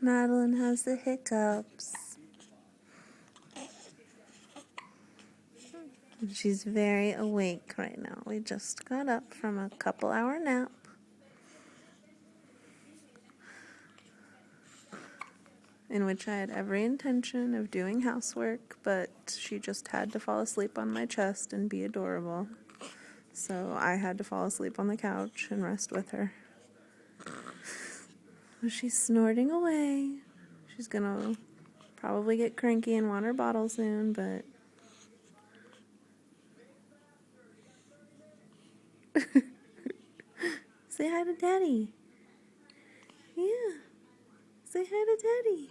Madeline has the hiccups. She's very awake right now. We just got up from a couple-hour nap. In which I had every intention of doing housework, but she just had to fall asleep on my chest and be adorable. So I had to fall asleep on the couch and rest with her. She's snorting away. She's gonna probably get cranky and want her bottle soon, but say hi to Daddy. Yeah. Say hi to Daddy.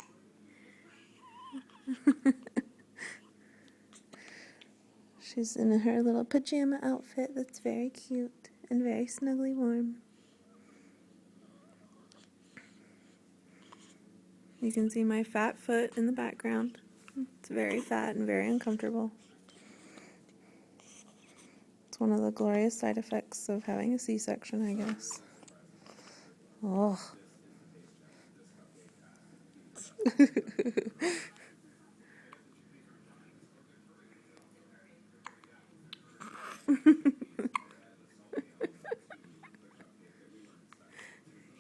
She's in her little pajama outfit that's very cute and very snugly warm. You can see my fat foot in the background. It's very fat and very uncomfortable. It's one of the glorious side effects of having a C-section, I guess. Oh.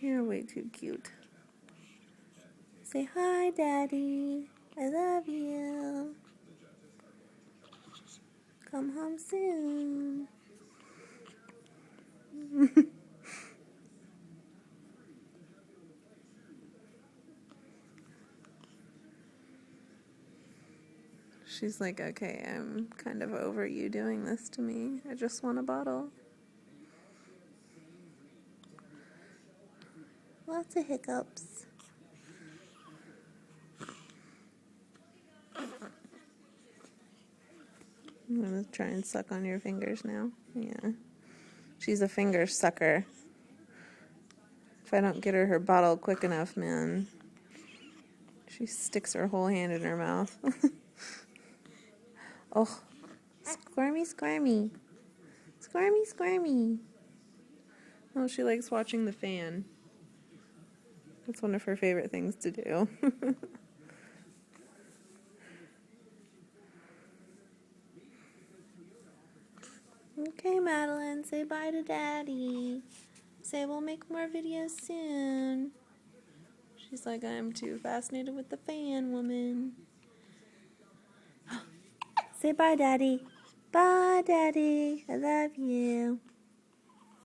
You're way too cute. Say hi, Daddy. I love you. Come home soon. She's like, okay, I'm kind of over you doing this to me. I just want a bottle. Lots of hiccups. I'm going to try and suck on your fingers now. Yeah. She's a finger sucker. If I don't get her bottle quick enough, man, she sticks her whole hand in her mouth. Oh, squirmy, squirmy. Squirmy, squirmy. Oh, she likes watching the fan. That's one of her favorite things to do. Okay, Madeline, say bye to Daddy. Say we'll make more videos soon. She's like, I'm too fascinated with the fan, woman. Say bye, Daddy. Bye, Daddy. I love you.